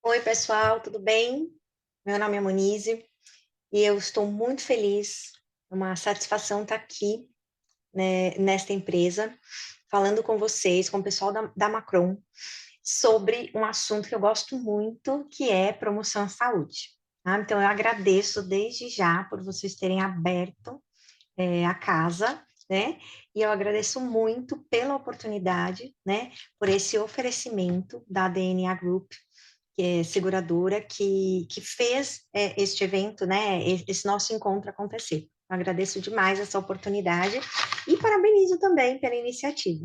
Oi, pessoal, tudo bem? Meu nome é Monize e eu estou muito feliz, é uma satisfação estar aqui, né, nesta empresa, falando com vocês, com o pessoal da Macron, sobre um assunto que eu gosto muito, que é promoção à saúde. Tá? Então, eu agradeço desde já por vocês terem aberto a casa, né? E eu agradeço muito pela oportunidade, né? Por esse oferecimento da DNA Group, que é seguradora, que fez este evento, né, esse nosso encontro acontecer. Eu agradeço demais essa oportunidade e parabenizo também pela iniciativa.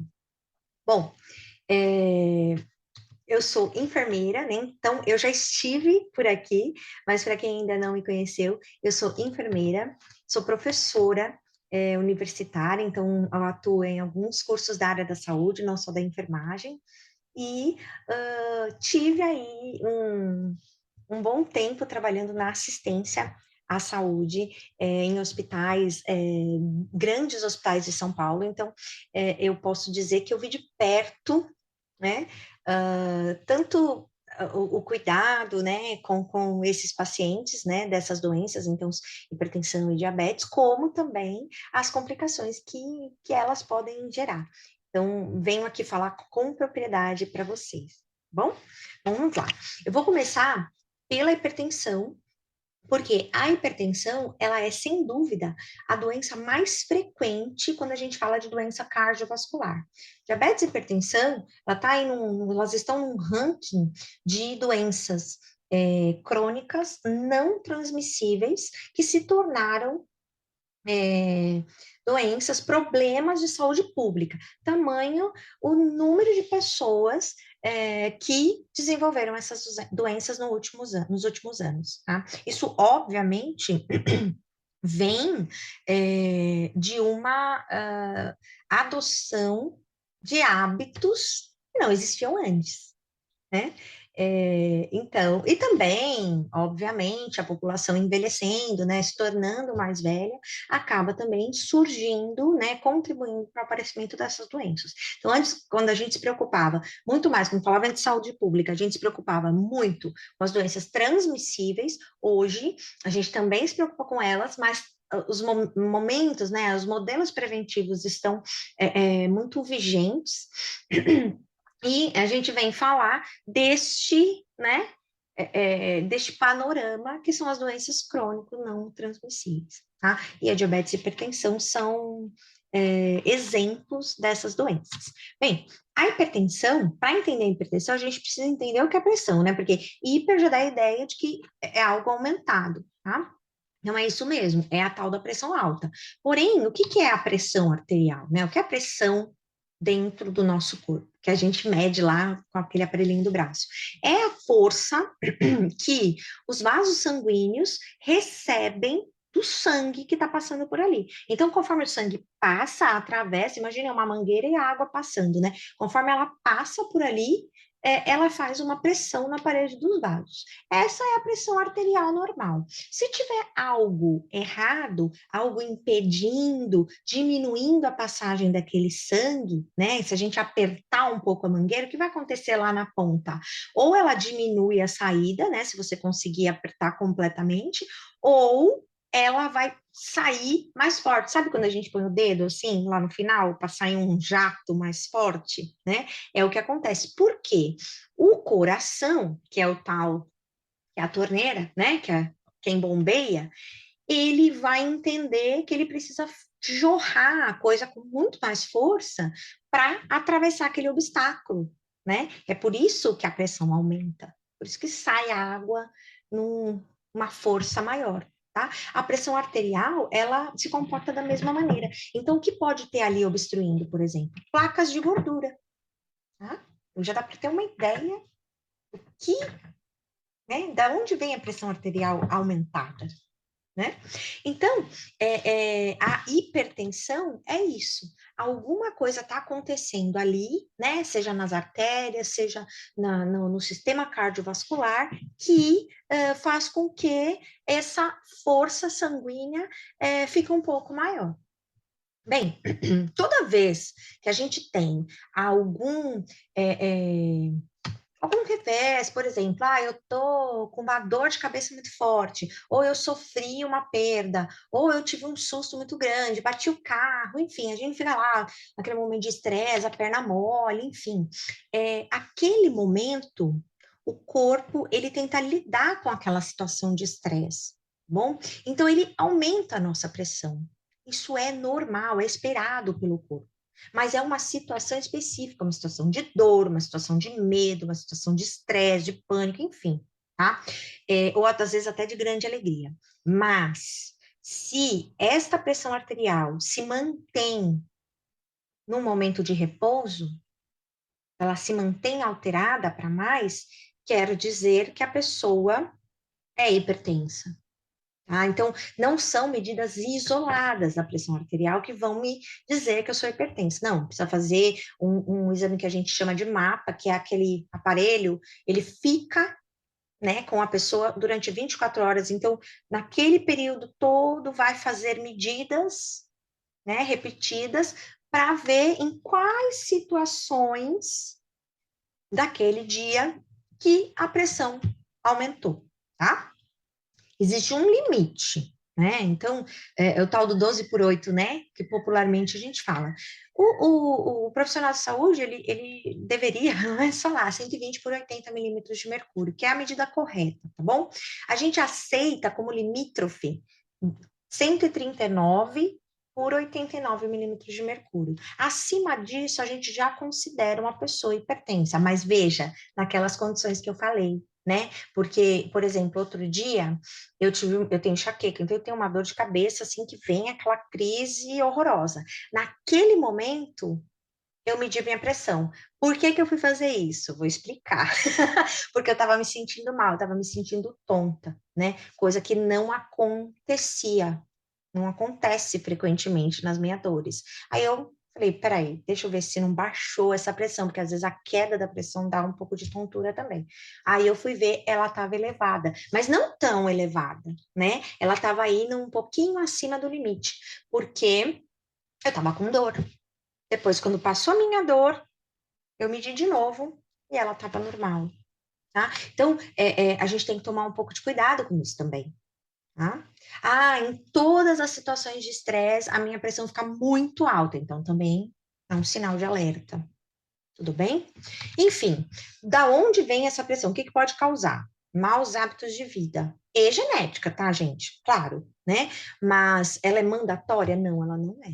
Bom, é, eu sou enfermeira, né? Então eu já estive por aqui, mas para quem ainda não me conheceu, eu sou enfermeira, sou professora universitária, então eu atuo em alguns cursos da área da saúde, não só da enfermagem, e tive aí um bom tempo trabalhando na assistência à saúde em hospitais, grandes hospitais de São Paulo. Então, eu posso dizer que eu vi de perto, né, tanto o cuidado, né, com esses pacientes, né, dessas doenças, então, hipertensão e diabetes, como também as complicações que elas podem gerar. Então, venho aqui falar com propriedade para vocês, tá bom? Vamos lá. Eu vou começar pela hipertensão, porque a hipertensão, ela é, sem dúvida, a doença mais frequente quando a gente fala de doença cardiovascular. Diabetes e hipertensão, elas estão num ranking de doenças crônicas não transmissíveis que se tornaram doenças, problemas de saúde pública, tamanho o número de pessoas que desenvolveram essas doenças nos últimos anos. Tá? Isso, obviamente, vem de uma adoção de hábitos que não existiam antes, né? Então, e também, obviamente, a população envelhecendo, né, se tornando mais velha, acaba também surgindo, né, contribuindo para o aparecimento dessas doenças. Então, antes, quando a gente se preocupava muito mais, quando falava de saúde pública, a gente se preocupava muito com as doenças transmissíveis. Hoje, a gente também se preocupa com elas, mas os momentos, né, os modelos preventivos estão muito vigentes. E a gente vem falar deste, né, deste panorama que são as doenças crônicas não transmissíveis, tá? E a diabetes e a hipertensão são exemplos dessas doenças. Bem, a hipertensão, para entender a hipertensão, a gente precisa entender o que é pressão, né? Porque hiper já dá a ideia de que é algo aumentado, tá? Não é isso mesmo, é a tal da pressão alta. Porém, o que que é a pressão arterial, né? O que é a pressão dentro do nosso corpo, que a gente mede lá com aquele aparelhinho do braço? É a força que os vasos sanguíneos recebem do sangue que está passando por ali. Então, conforme o sangue passa, atravessa, imagina uma mangueira e a água passando, né? Conforme ela passa por ali, ela faz uma pressão na parede dos vasos. Essa é a pressão arterial normal. Se tiver algo errado, algo impedindo, diminuindo a passagem daquele sangue, né? Se a gente apertar um pouco a mangueira, o que vai acontecer lá na ponta? Ou ela diminui a saída, né? Se você conseguir apertar completamente, ou ela vai sair mais forte. Sabe quando a gente põe o dedo assim, lá no final, para sair um jato mais forte, né? É o que acontece. Por quê? O coração, que é o tal, que é a torneira, né? Que é quem bombeia, ele vai entender que ele precisa jorrar a coisa com muito mais força para atravessar aquele obstáculo, né? É por isso que a pressão aumenta, por isso que sai a água numa força maior. Tá? A pressão arterial, ela se comporta da mesma maneira. Então, o que pode ter ali obstruindo, por exemplo? Placas de gordura. Tá? Então, já dá para ter uma ideia que, né, da onde vem a pressão arterial aumentada. Né? Então, a hipertensão é isso. Alguma coisa está acontecendo ali, né? Seja nas artérias, seja no sistema cardiovascular, que faz com que essa força sanguínea fique um pouco maior. Bem, toda vez que a gente tem algum algum revés, por exemplo, eu tô com uma dor de cabeça muito forte, ou eu sofri uma perda, ou eu tive um susto muito grande, bati o carro, enfim, a gente fica lá naquele momento de estresse, a perna mole, enfim. Aquele momento, o corpo, ele tenta lidar com aquela situação de estresse, tá bom? Então, ele aumenta a nossa pressão. Isso é normal, é esperado pelo corpo. Mas é uma situação específica, uma situação de dor, uma situação de medo, uma situação de estresse, de pânico, enfim, tá? Ou às vezes até de grande alegria. Mas se esta pressão arterial se mantém num momento de repouso, ela se mantém alterada para mais, quero dizer que a pessoa é hipertensa. Tá? Então, não são medidas isoladas da pressão arterial que vão me dizer que eu sou hipertensa. Não, precisa fazer um exame que a gente chama de mapa, que é aquele aparelho, ele fica, né, com a pessoa durante 24 horas. Então, naquele período todo, vai fazer medidas, né, repetidas, para ver em quais situações daquele dia que a pressão aumentou, tá? Existe um limite, né? Então, é o tal do 12 por 8, né? Que popularmente a gente fala. O profissional de saúde, ele deveria, não é só lá, 120 por 80 milímetros de mercúrio, que é a medida correta, tá bom? A gente aceita como limítrofe 139 por 89 milímetros de mercúrio. Acima disso, a gente já considera uma pessoa hipertensa, mas veja, naquelas condições que eu falei, né? Porque, por exemplo, outro dia eu tenho enxaqueca, então eu tenho uma dor de cabeça assim que vem aquela crise horrorosa. Naquele momento, eu medi minha pressão. Por que que eu fui fazer isso? Vou explicar. Porque eu estava me sentindo mal, eu estava me sentindo tonta, né? Coisa que não acontecia, não acontece frequentemente nas minhas dores. Aí eu falei, peraí, deixa eu ver se não baixou essa pressão, porque às vezes a queda da pressão dá um pouco de tontura também. Aí eu fui ver, ela estava elevada, mas não tão elevada, né? Ela estava indo um pouquinho acima do limite, porque eu estava com dor. Depois, quando passou a minha dor, eu medi de novo e ela estava normal, tá? Então, a gente tem que tomar um pouco de cuidado com isso também, tá? Em todas as situações de estresse, a minha pressão fica muito alta, então também é um sinal de alerta, tudo bem? Enfim, da onde vem essa pressão? O que que pode causar? Maus hábitos de vida e genética, tá, gente? Claro, né? Mas ela é mandatória? Não, ela não é.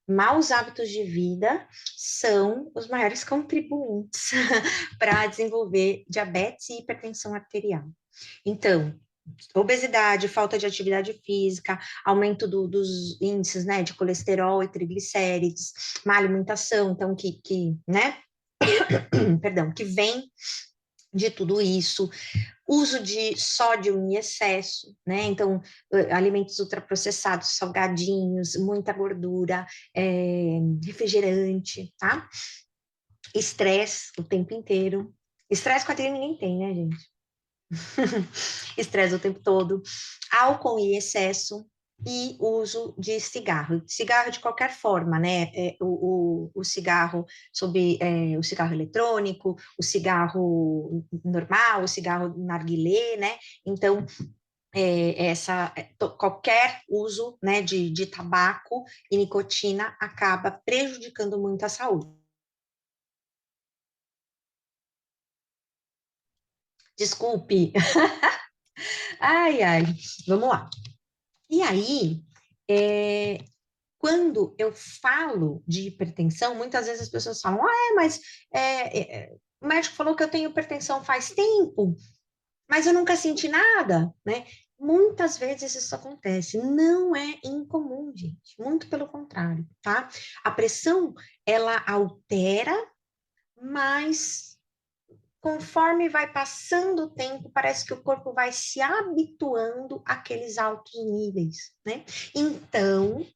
Maus hábitos de vida são os maiores contribuintes para desenvolver diabetes e hipertensão arterial. Então, obesidade, falta de atividade física, aumento dos índices, né, de colesterol e triglicérides, má alimentação, então, né, perdão, que vem de tudo isso, uso de sódio em excesso, né? Então, alimentos ultraprocessados, salgadinhos, muita gordura, refrigerante, tá? Estresse o tempo inteiro. Estresse com a ninguém tem, né, gente? Estresse o tempo todo. Álcool em excesso e uso de cigarro. Cigarro de qualquer forma, né? O cigarro o cigarro eletrônico, o cigarro normal, o cigarro narguilé, né? Então, qualquer uso, né, de tabaco e nicotina acaba prejudicando muito a saúde. Desculpe. Ai, ai. Vamos lá. E aí, é, quando eu falo de hipertensão, muitas vezes as pessoas falam, mas o médico falou que eu tenho hipertensão faz tempo, mas eu nunca senti nada, né? Muitas vezes isso acontece, não é incomum, gente, muito pelo contrário, tá? A pressão, ela altera, mas conforme vai passando o tempo, parece que o corpo vai se habituando àqueles altos níveis, né? Então,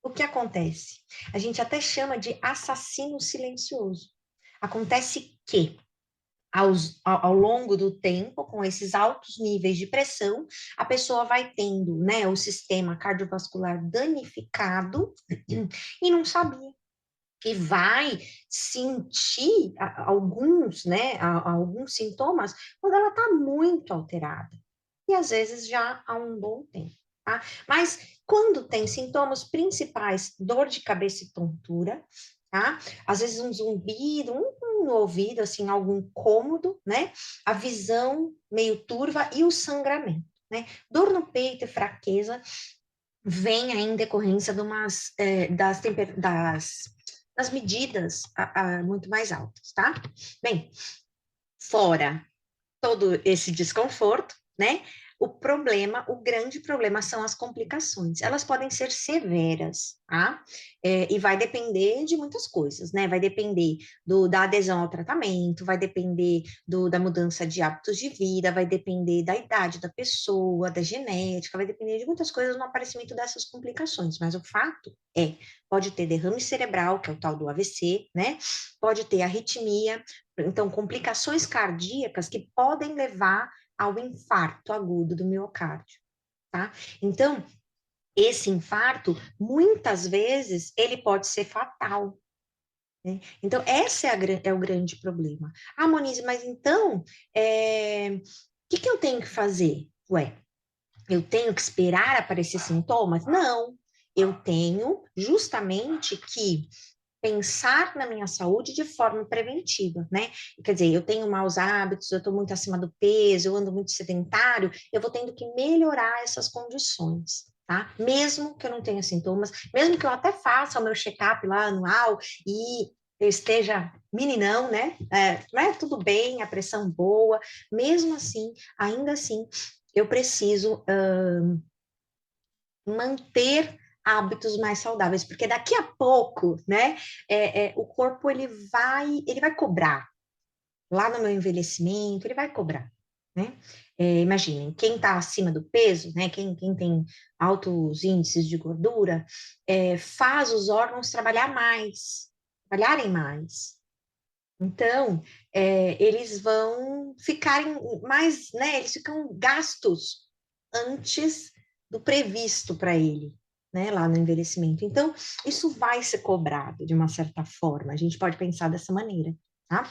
o que acontece? A gente até chama de assassino silencioso. Acontece que, ao longo do tempo, com esses altos níveis de pressão, a pessoa vai tendo, né, o sistema cardiovascular danificado e não sabia. e vai sentir alguns, né, alguns sintomas quando ela está muito alterada. E às vezes já há um bom tempo, tá? Mas quando tem sintomas principais, dor de cabeça e tontura, tá? Às vezes um zumbido, no ouvido, assim, algum incômodo, né? A visão meio turva e o sangramento, né? Dor no peito e fraqueza vem aí em decorrência de umas, das medidas muito mais altas, tá? Bem, fora todo esse desconforto, né? O problema, o grande problema são as complicações. Elas podem ser severas, tá? E vai depender de muitas coisas, né? Vai depender da adesão ao tratamento, vai depender da mudança de hábitos de vida, vai depender da idade da pessoa, da genética, vai depender de muitas coisas no aparecimento dessas complicações. Mas o fato pode ter derrame cerebral, que é o tal do AVC, né? Pode ter arritmia, então, complicações cardíacas que podem levar ao infarto agudo do miocárdio, tá? Então, esse infarto, muitas vezes, ele pode ser fatal, né? Então, esse é o grande problema. Ah, Monize, mas então, o que eu tenho que fazer? Ué, eu tenho que esperar aparecer sintomas? Não, eu tenho justamente que pensar na minha saúde de forma preventiva, né? Quer dizer, eu tenho maus hábitos, eu estou muito acima do peso, eu ando muito sedentário, eu vou tendo que melhorar essas condições, tá? Mesmo que eu não tenha sintomas, mesmo que eu até faça o meu check-up lá anual e eu esteja meninão, né? Não é tudo bem, a pressão boa, mesmo assim, ainda assim, eu preciso manter hábitos mais saudáveis, porque daqui a pouco, né, o corpo ele vai cobrar lá no meu envelhecimento, ele vai cobrar, né? Imaginem, quem está acima do peso, né, quem tem altos índices de gordura, faz os órgãos trabalharem mais. Então, eles vão ficarem mais, né, eles ficam gastos antes do previsto para ele, né, lá no envelhecimento. Então, isso vai ser cobrado de uma certa forma, a gente pode pensar dessa maneira, tá?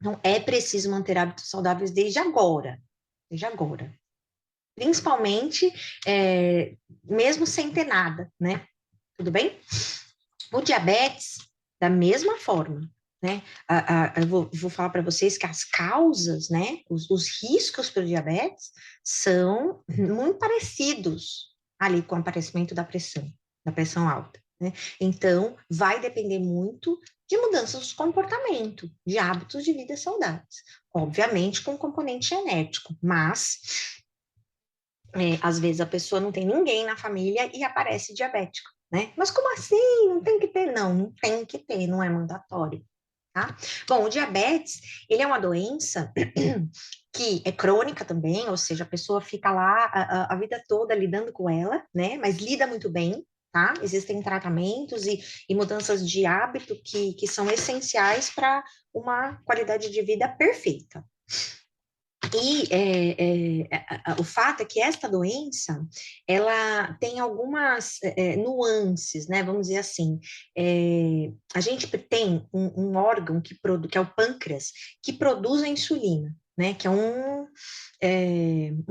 Então, é preciso manter hábitos saudáveis desde agora. Principalmente, mesmo sem ter nada, né? Tudo bem? O diabetes, da mesma forma, né? Eu vou falar para vocês que as causas, né? Os riscos para o diabetes são muito parecidos ali com o aparecimento da pressão alta, né? Então, vai depender muito de mudanças de comportamento, de hábitos de vida saudáveis. Obviamente, com componente genético, mas às vezes a pessoa não tem ninguém na família e aparece diabético, né? Mas como assim? Não tem que ter? Não, não tem que ter, não é mandatório, tá? Bom, o diabetes, ele é uma doença que é crônica também, ou seja, a pessoa fica lá a vida toda lidando com ela, né? Mas lida muito bem, tá? Existem tratamentos e mudanças de hábito que são essenciais para uma qualidade de vida perfeita. E o fato é que esta doença, ela tem algumas nuances, né? Vamos dizer assim, a gente tem um órgão que é o pâncreas, que produz a insulina, né? Que é um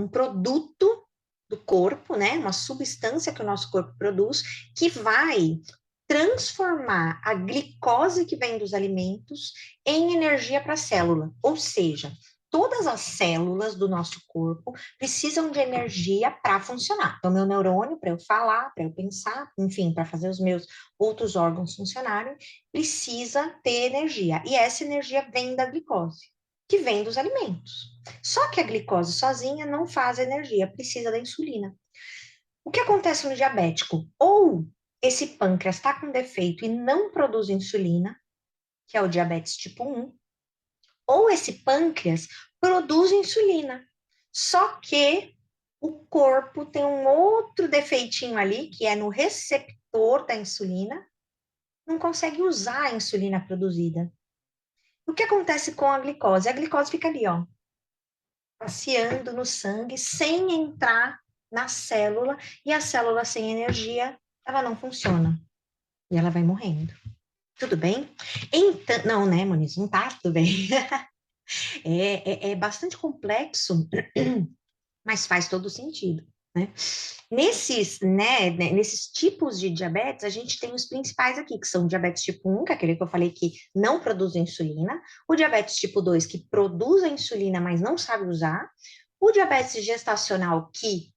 produto do corpo, né? Uma substância que o nosso corpo produz, que vai transformar a glicose que vem dos alimentos em energia para a célula. Ou seja, todas as células do nosso corpo precisam de energia para funcionar. Então, meu neurônio, para eu falar, para eu pensar, enfim, para fazer os meus outros órgãos funcionarem, precisa ter energia. E essa energia vem da glicose, que vem dos alimentos. Só que a glicose sozinha não faz energia, precisa da insulina. O que acontece no diabético? Ou esse pâncreas está com defeito e não produz insulina, que é o diabetes tipo 1, ou esse pâncreas produz insulina. Só que o corpo tem um outro defeitinho ali, que é no receptor da insulina, não consegue usar a insulina produzida. O que acontece com a glicose? A glicose fica ali, ó, passeando no sangue, sem entrar na célula, e a célula sem energia, ela não funciona, e ela vai morrendo. Tudo bem? Então, não, né, Moniz? Não tá tudo bem. É bastante complexo, mas faz todo sentido, né? Nesses tipos de diabetes, a gente tem os principais aqui, que são o diabetes tipo 1, que é aquele que eu falei que não produz insulina, o diabetes tipo 2, que produz a insulina, mas não sabe usar, o diabetes gestacional, que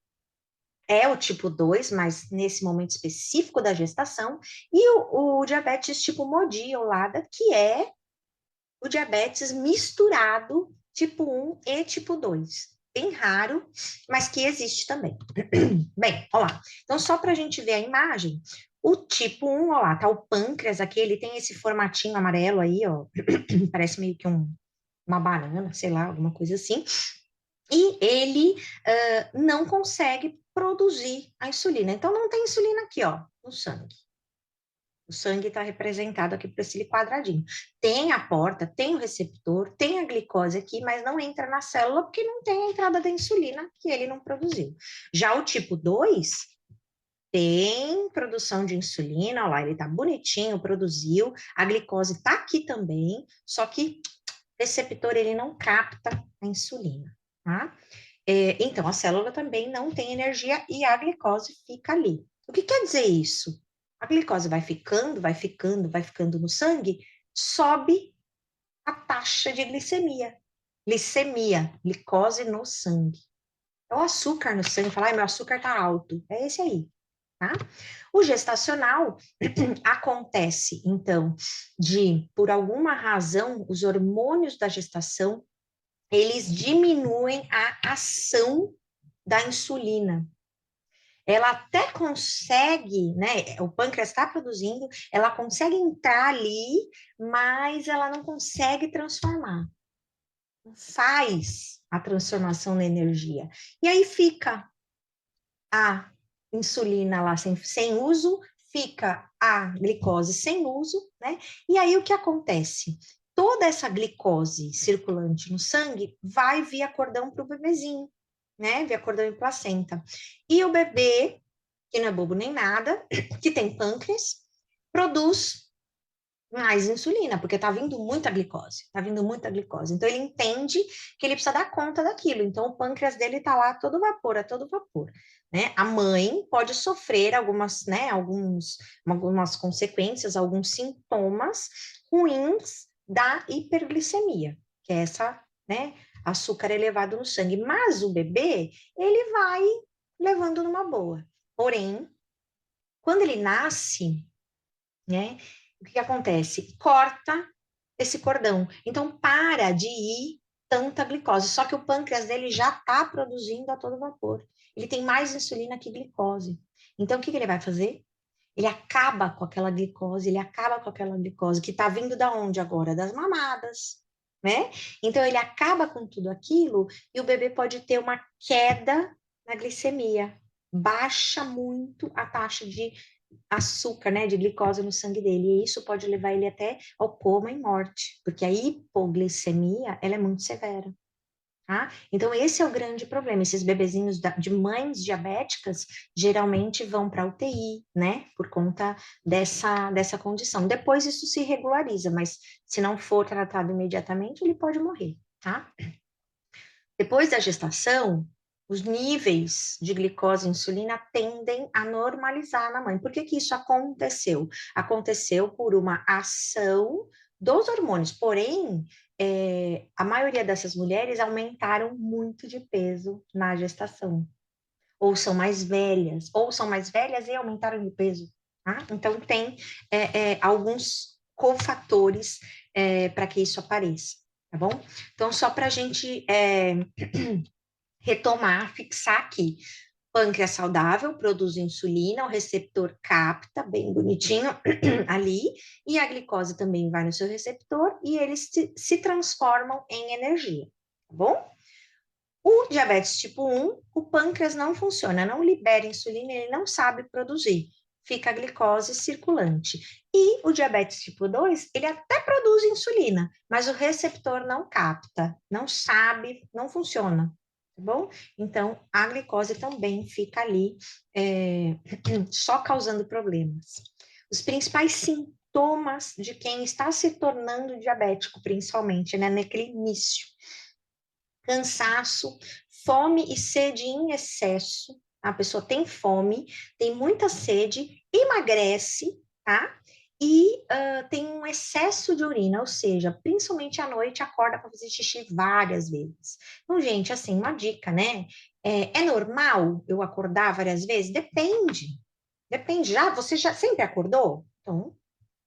é o tipo 2, mas nesse momento específico da gestação, e o diabetes tipo MODI ou LADA, que é o diabetes misturado tipo 1 e tipo 2. Bem raro, mas que existe também. Bem, olha lá. Então, só para a gente ver a imagem, o tipo 1, olha lá, tá o pâncreas aqui, ele tem esse formatinho amarelo aí, ó, parece meio que uma banana, sei lá, alguma coisa assim, e ele não consegue produzir a insulina. Então, não tem insulina aqui, ó, no sangue. O sangue está representado aqui por esse quadradinho. Tem a porta, tem o receptor, tem a glicose aqui, mas não entra na célula porque não tem a entrada da insulina que ele não produziu. Já o tipo 2 tem produção de insulina, olha lá, ele tá bonitinho, produziu, a glicose tá aqui também, só que o receptor ele não capta a insulina, tá? Então, a célula também não tem energia e a glicose fica ali. O que quer dizer isso? A glicose vai ficando, vai ficando, vai ficando no sangue, sobe a taxa de glicemia. Glicemia, glicose no sangue. É o açúcar no sangue, falar, meu açúcar está alto. É esse aí, tá? O gestacional acontece, então, por alguma razão, os hormônios da gestação, eles diminuem a ação da insulina. Ela até consegue, né? O pâncreas está produzindo, ela consegue entrar ali, mas ela não consegue transformar. Faz a transformação na energia. E aí fica a insulina lá sem uso, fica a glicose sem uso, né? E aí o que acontece? Toda essa glicose circulante no sangue vai via cordão para o bebezinho, né? Via cordão e placenta. E o bebê, que não é bobo nem nada, que tem pâncreas, produz mais insulina, porque tá vindo muita glicose, tá vindo muita glicose. Então ele entende que ele precisa dar conta daquilo. Então o pâncreas dele tá lá a todo vapor, a todo vapor, né? A mãe pode sofrer algumas consequências, alguns sintomas ruins da hiperglicemia, que é essa, né, açúcar elevado no sangue. Mas o bebê, ele vai levando numa boa. Porém, quando ele nasce, né? O que acontece? Corta esse cordão. Então, para de ir tanta glicose. Só que o pâncreas dele já está produzindo a todo vapor. Ele tem mais insulina que glicose. Então, o que ele vai fazer? Ele acaba com aquela glicose, ele acaba com aquela glicose que está vindo da onde agora? Das mamadas, né? Então, ele acaba com tudo aquilo e o bebê pode ter uma queda na glicemia. Baixa muito a taxa de açúcar, né, de glicose no sangue dele, e isso pode levar ele até ao coma e morte, porque a hipoglicemia, ela é muito severa, tá? Então, esse é o grande problema, esses bebezinhos de mães diabéticas, geralmente vão para UTI, né, por conta dessa condição. Depois isso se regulariza, mas se não for tratado imediatamente, ele pode morrer, tá? Depois da gestação, os níveis de glicose e insulina tendem a normalizar na mãe. Por que que isso aconteceu? Aconteceu por uma ação dos hormônios, porém, a maioria dessas mulheres aumentaram muito de peso na gestação, ou são mais velhas e aumentaram de peso, tá? Então, tem alguns cofatores para que isso apareça, tá bom? Então, só para a gente retomar, fixar aqui. Pâncreas saudável produz insulina, o receptor capta bem bonitinho ali, e a glicose também vai no seu receptor e eles se transformam em energia, tá bom? O diabetes tipo 1, o pâncreas não funciona, não libera insulina, ele não sabe produzir, fica a glicose circulante. E o diabetes tipo 2, ele até produz insulina, mas o receptor não capta, não sabe, não funciona, tá bom? Então, a glicose também fica ali, só causando problemas. Os principais sintomas sintomas de quem está se tornando diabético, principalmente, né, naquele início. Cansaço, fome e sede em excesso. A pessoa tem fome, tem muita sede, emagrece, tá? E tem um excesso de urina, ou seja, principalmente à noite, acorda para fazer xixi várias vezes. Então, gente, assim, uma dica, né? É normal eu acordar várias vezes? Depende. Depende. Você já sempre acordou? Então,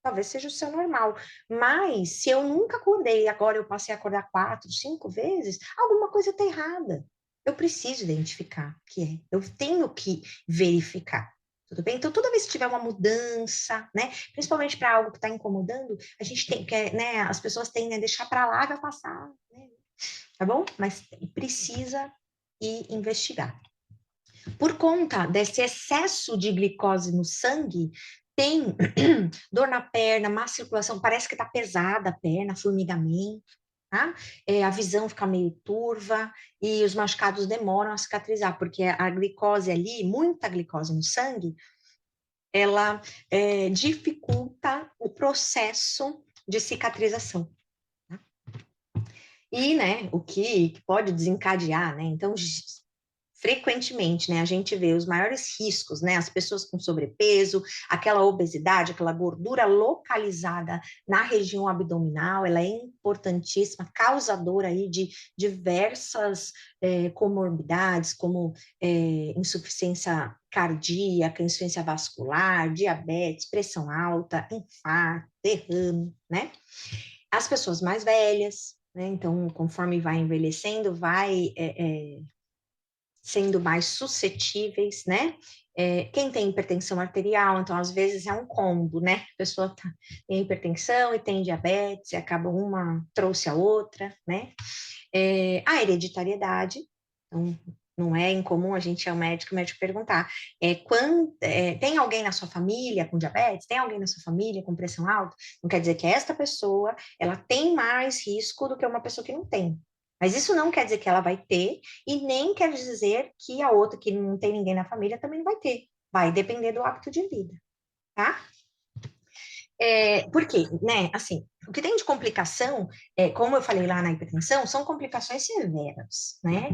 talvez seja o seu normal. Mas se eu nunca acordei e agora eu passei a acordar 4, 5 vezes, alguma coisa está errada. Eu preciso identificar o que é. Eu tenho que verificar. Tudo bem? Então, toda vez que tiver uma mudança, né, principalmente para algo que está incomodando, a gente tem que, né, as pessoas tendem a deixar para lá e vai passar, né? Tá bom? Mas precisa ir investigar. Por conta desse excesso de glicose no sangue, tem dor na perna, má circulação, parece que está pesada a perna, formigamento, tá? A visão fica meio turva e os machucados demoram a cicatrizar, porque a glicose ali, muita glicose no sangue, ela dificulta o processo de cicatrização. Tá? E, né, o que pode desencadear, né? Então, frequentemente, né, a gente vê os maiores riscos, né, as pessoas com sobrepeso, aquela obesidade, aquela gordura localizada na região abdominal, ela é importantíssima, causadora aí de diversas comorbidades, como insuficiência cardíaca, insuficiência vascular, diabetes, pressão alta, infarto, derrame, né? As pessoas mais velhas, né, então, conforme vai envelhecendo, vai sendo mais suscetíveis, né? Quem tem hipertensão arterial, então às vezes é um combo, né? A pessoa tem hipertensão e tem diabetes, e acaba uma trouxe a outra, né? A hereditariedade, então não é incomum a gente ir ao médico, o médico perguntar, tem alguém na sua família com diabetes? Tem alguém na sua família com pressão alta? Não quer dizer que esta pessoa, ela tem mais risco do que uma pessoa que não tem. Mas isso não quer dizer que ela vai ter, e nem quer dizer que a outra, que não tem ninguém na família, também não vai ter. Vai depender do hábito de vida, tá? Por quê? Né? Assim, o que tem de complicação, como eu falei lá na hipertensão, são complicações severas, né?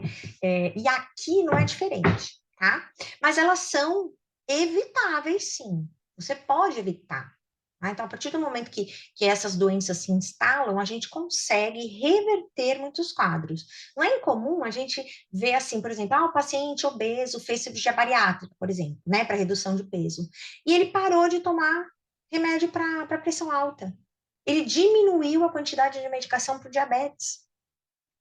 E aqui não é diferente, tá? Mas elas são evitáveis, sim. Você pode evitar. Tá? Então, a partir do momento que essas doenças se instalam, a gente consegue reverter muitos quadros. Não é incomum a gente ver assim, por exemplo, o paciente obeso fez cirurgia bariátrica, por exemplo, né, para redução de peso, e ele parou de tomar remédio para pressão alta. Ele diminuiu a quantidade de medicação para o diabetes.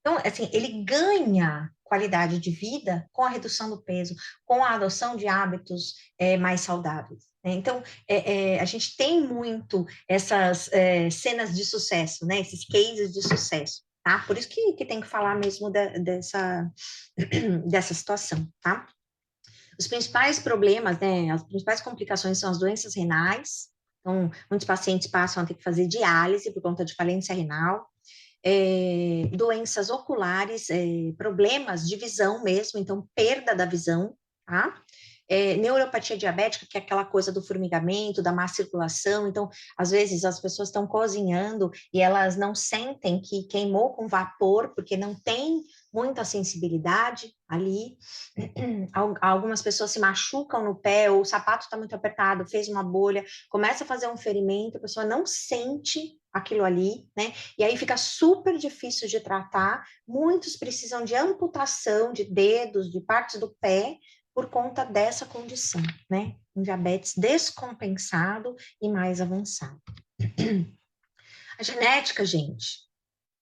Então, assim, ele ganha qualidade de vida com a redução do peso, com a adoção de hábitos mais saudáveis. Né? Então, a gente tem muito essas cenas de sucesso, né? Esses cases de sucesso. Tá? Por isso que tem que falar mesmo dessa situação, tá? Os principais problemas, né, as principais complicações são as doenças renais. Então, muitos pacientes passam a ter que fazer diálise por conta de falência renal. Doenças oculares, problemas de visão mesmo, então perda da visão, tá? Neuropatia diabética, que é aquela coisa do formigamento, da má circulação, então, às vezes as pessoas estão cozinhando e elas não sentem que queimou com vapor, porque não tem muita sensibilidade ali. Algumas pessoas se machucam no pé, ou o sapato está muito apertado, fez uma bolha, começa a fazer um ferimento, a pessoa não sente aquilo ali, né? E aí fica super difícil de tratar. Muitos precisam de amputação de dedos, de partes do pé, por conta dessa condição, né? Um diabetes descompensado e mais avançado. A genética, gente,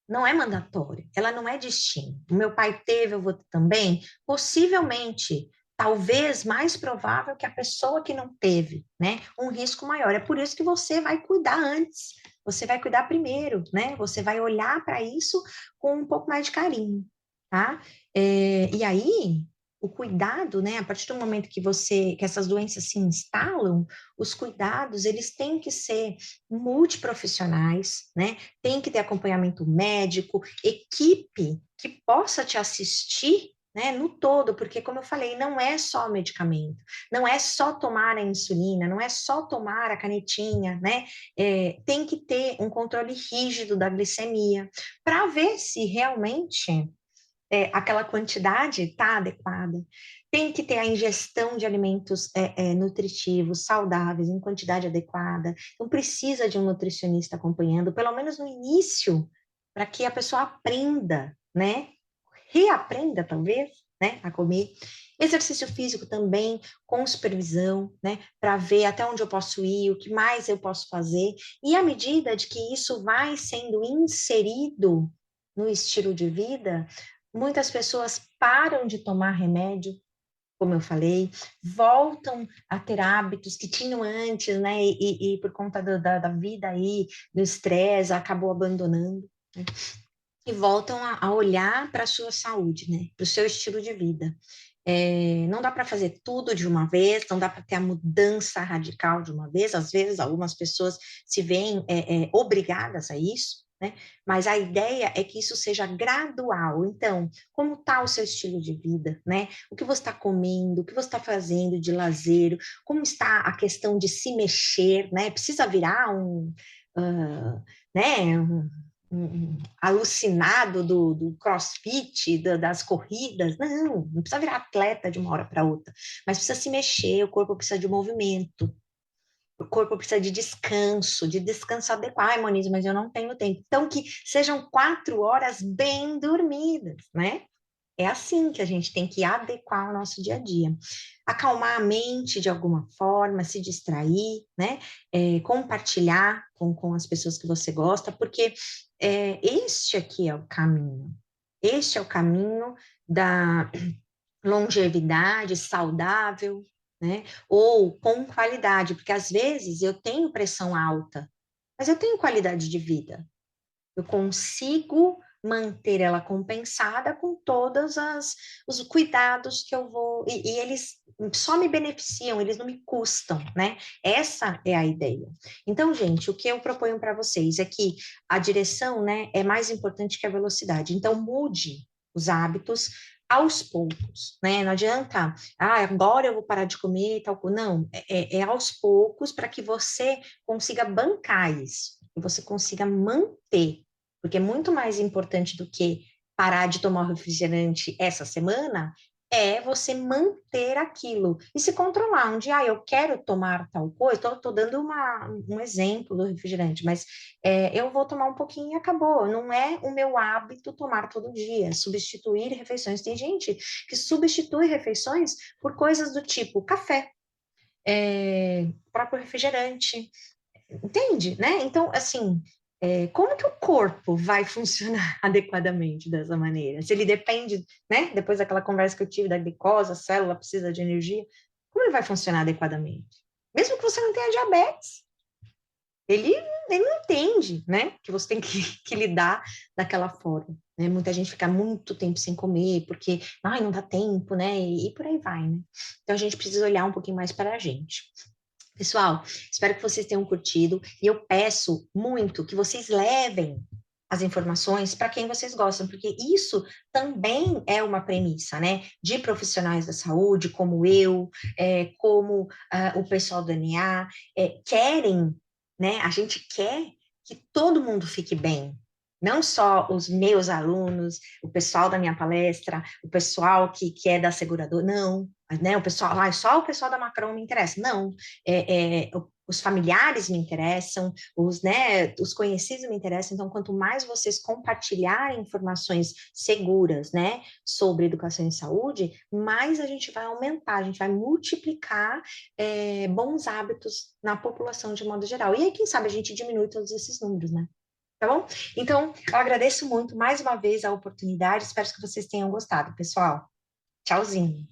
não é mandatória, ela não é destino. O meu pai teve, eu vou ter também, possivelmente, talvez mais provável que a pessoa que não teve, né? Um risco maior. É por isso que você vai cuidar antes, você vai cuidar primeiro, né? Você vai olhar para isso com um pouco mais de carinho, tá? E aí, o cuidado, né? A partir do momento que essas doenças se instalam, os cuidados, eles têm que ser multiprofissionais, né? Tem que ter acompanhamento médico, equipe que possa te assistir, né, no todo, porque, como eu falei, não é só medicamento, não é só tomar a insulina, não é só tomar a canetinha, né, tem que ter um controle rígido da glicemia, para ver se realmente aquela quantidade está adequada. Tem que ter a ingestão de alimentos nutritivos, saudáveis, em quantidade adequada. Então, precisa de um nutricionista acompanhando, pelo menos no início, para que a pessoa aprenda, né? Reaprenda, talvez, né? A comer. Exercício físico também, com supervisão, né? Para ver até onde eu posso ir, o que mais eu posso fazer. E à medida de que isso vai sendo inserido no estilo de vida, muitas pessoas param de tomar remédio, como eu falei, voltam a ter hábitos que tinham antes, né? E por conta da vida aí, do estresse, acabou abandonando, né? E voltam a olhar para a sua saúde, né? Para o seu estilo de vida. Não dá para fazer tudo de uma vez, não dá para ter a mudança radical de uma vez. Às vezes, algumas pessoas se veem obrigadas a isso, né? Mas a ideia é que isso seja gradual. Então, como está o seu estilo de vida, né? O que você está comendo, o que você está fazendo de lazer, como está a questão de se mexer, né? Precisa virar né? Alucinado do CrossFit, das corridas. Não precisa virar atleta de uma hora para outra, mas precisa se mexer, o corpo precisa de movimento, o corpo precisa de descanso adequado. Ai, Moniz, mas eu não tenho tempo. Então, que sejam 4 horas bem dormidas, né? É assim que a gente tem que adequar o nosso dia a dia. Acalmar a mente de alguma forma, se distrair, né? Compartilhar com as pessoas que você gosta, porque este aqui é o caminho. Este é o caminho da longevidade saudável, né? Ou com qualidade, porque às vezes eu tenho pressão alta, mas eu tenho qualidade de vida. Eu consigo manter ela compensada com todos os cuidados que eu vou. E eles só me beneficiam, eles não me custam, né? Essa é a ideia. Então, gente, o que eu proponho para vocês é que a direção, né, é mais importante que a velocidade. Então, mude os hábitos aos poucos, né? Não adianta, agora eu vou parar de comer e tal. Não, é aos poucos para que você consiga bancar isso, que você consiga manter, porque é muito mais importante do que parar de tomar refrigerante essa semana, é você manter aquilo e se controlar. Um dia, eu quero tomar tal coisa, estou dando um exemplo do refrigerante, mas eu vou tomar um pouquinho e acabou. Não é o meu hábito tomar todo dia, substituir refeições. Tem gente que substitui refeições por coisas do tipo café, próprio refrigerante, entende, né? Então, assim, como que o corpo vai funcionar adequadamente dessa maneira? Se ele depende, né? Depois daquela conversa que eu tive da glicose, a célula precisa de energia, como ele vai funcionar adequadamente? Mesmo que você não tenha diabetes, ele, ele não entende, né? Que você tem que lidar daquela forma, né? Muita gente fica muito tempo sem comer, porque, não dá tempo, né? E por aí vai, né? Então, a gente precisa olhar um pouquinho mais para a gente. Pessoal, espero que vocês tenham curtido e eu peço muito que vocês levem as informações para quem vocês gostam, porque isso também é uma premissa, né? De profissionais da saúde, como eu, como o pessoal do NA, querem, né? A gente quer que todo mundo fique bem. Não só os meus alunos, o pessoal da minha palestra, o pessoal que é da seguradora, não, né? O pessoal, só o pessoal da Macron me interessa. Não, os familiares me interessam, os conhecidos me interessam. Então, quanto mais vocês compartilharem informações seguras, né, sobre educação e saúde, mais a gente vai aumentar, a gente vai multiplicar bons hábitos na população de modo geral. E aí, quem sabe, a gente diminui todos esses números, né? Tá bom? Então, eu agradeço muito mais uma vez a oportunidade, espero que vocês tenham gostado, pessoal. Tchauzinho.